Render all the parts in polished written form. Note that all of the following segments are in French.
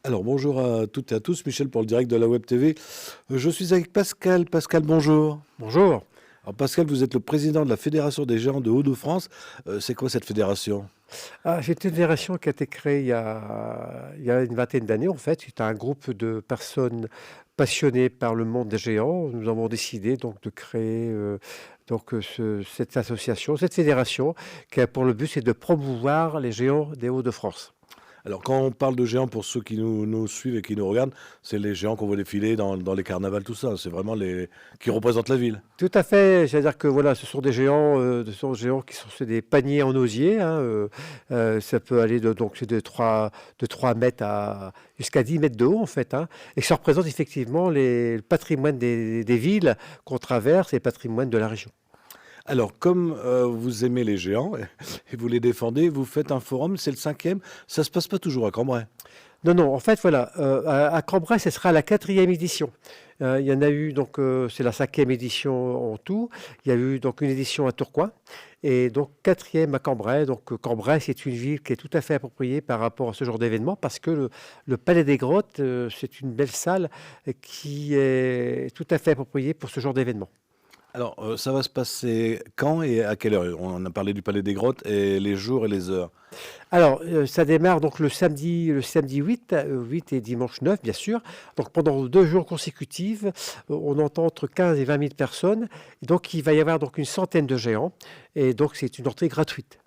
Alors bonjour à toutes et à tous, Michel pour le direct de la Web TV. Je suis avec Pascal. Pascal, bonjour. Bonjour. Alors Pascal, vous êtes le président de la Fédération des géants de Hauts-de-France. C'est quoi cette fédération? C'est une fédération qui a été créée il y a une vingtaine d'années, en fait. C'est un groupe de personnes passionnées par le monde des géants. Nous avons décidé donc de créer cette association, cette fédération, qui a pour le but, c'est de promouvoir les géants des Hauts-de-France. Alors quand on parle de géants, pour ceux qui nous suivent et qui nous regardent, c'est les géants qu'on voit défiler dans les carnavals, tout ça. C'est vraiment les qui représentent la ville. Tout à fait, c'est-à-dire que voilà, ce sont des géants, qui sont c'est des paniers en osier, hein, ça peut aller de 3 mètres jusqu'à 10 mètres de haut en fait, hein, et ça représente effectivement le patrimoine des villes qu'on traverse et le patrimoine de la région. Alors comme vous aimez les géants et vous les défendez, vous faites un forum, c'est le cinquième. Ça se passe pas toujours à Cambrai. Non, non, en fait, voilà, à Cambrai, ce sera la quatrième édition. Il y en a eu, donc, c'est la cinquième édition en tout. Il y a eu donc une édition à Tourcoing et donc quatrième à Cambrai. Donc, Cambrai, c'est une ville qui est tout à fait appropriée par rapport à ce genre d'événement parce que le Palais des Grottes, c'est une belle salle qui est tout à fait appropriée pour ce genre d'événement. Alors ça va se passer quand et à quelle heure? On a parlé du Palais des Grottes et les jours et les heures. Alors, ça démarre donc le samedi 8, 8 et dimanche 9, bien sûr. Donc, pendant 2 jours consécutifs, on entend entre 15 et 20 000 personnes. Et donc, il va y avoir donc une centaine de géants. Et donc, c'est une entrée gratuite.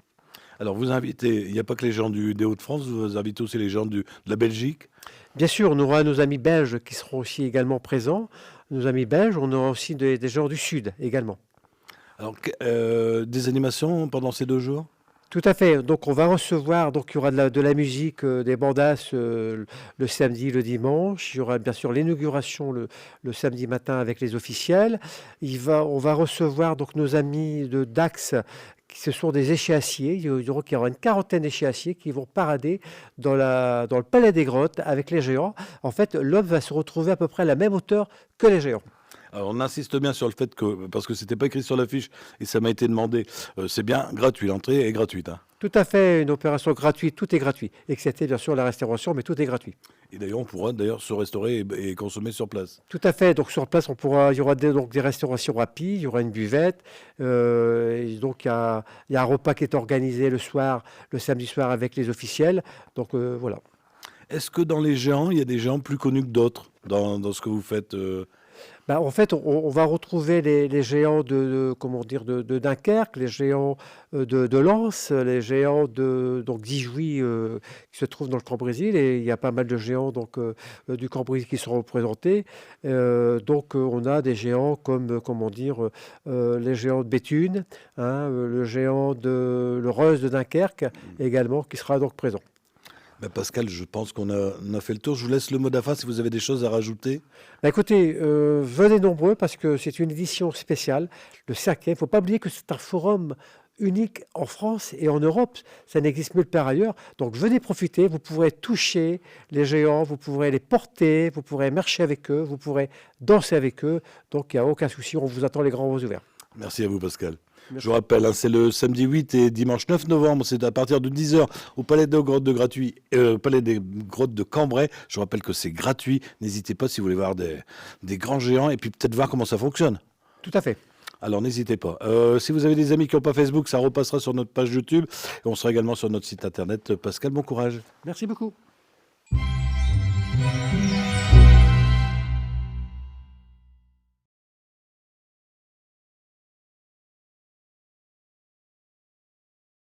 Alors vous invitez, il n'y a pas que les gens des Hauts-de-France, vous invitez aussi les gens de la Belgique. Bien sûr, on aura nos amis belges qui seront aussi également présents. Nos amis belges, on aura aussi des gens du Sud également. Alors des animations pendant ces 2 jours? Tout à fait. Donc, on va recevoir, donc il y aura de la musique, des bandas le samedi, le dimanche. Il y aura bien sûr l'inauguration le samedi matin avec les officiels. On va recevoir donc nos amis de Dax, qui ce sont des échiassiers. Il y aura une quarantaine d'échiassiers qui vont parader dans le Palais des Grottes avec les géants. En fait, l'homme va se retrouver à peu près à la même hauteur que les géants. Alors on insiste bien sur le fait que, parce que c'était pas écrit sur l'affiche et ça m'a été demandé, c'est bien gratuit, l'entrée est gratuite, hein. Tout à fait, une opération gratuite, tout est gratuit, excepté bien sûr la restauration, mais tout est gratuit. Et d'ailleurs on pourra d'ailleurs se restaurer et consommer sur place. Tout à fait. Donc sur place, il y aura donc des restaurations rapides, il y aura une buvette. Et donc il y a un repas qui est organisé le soir, le samedi soir avec les officiels. Donc voilà. Est-ce que dans les géants, il y a des géants plus connus que d'autres dans ce que vous faites En fait, on va retrouver les géants comment dire, de Dunkerque, les géants de Lens, les géants donc d'Ijoux qui se trouvent dans le Cambrésis. Et il y a pas mal de géants donc, du Cambrésis qui sont représentés. On a des géants comme, comment dire, les géants de Béthune, hein, le géant le Reus de Dunkerque également qui sera donc présent. Ben, Pascal, je pense on a fait le tour. Je vous laisse le mot de la fin si vous avez des choses à rajouter. Écoutez, venez nombreux parce que c'est une édition spéciale, le cinquième. Il ne faut pas oublier que c'est un forum unique en France et en Europe. Ça n'existe nulle part ailleurs. Donc venez profiter. Vous pourrez toucher les géants, vous pourrez les porter, vous pourrez marcher avec eux, vous pourrez danser avec eux. Donc il n'y a aucun souci. On vous attend les grands bras ouverts. Merci à vous, Pascal. Je Merci. vous rappelle, hein, c'est le samedi 8 et dimanche 9 novembre. C'est à partir de 10 heures au Palais des Grottes Palais des Grottes de Cambrai. Je vous rappelle que c'est gratuit. N'hésitez pas si vous voulez voir des grands géants et puis peut-être voir comment ça fonctionne. Tout à fait. Alors n'hésitez pas. Si vous avez des amis qui n'ont pas Facebook, ça repassera sur notre page YouTube. Et on sera également sur notre site internet. Pascal, bon courage. Merci beaucoup.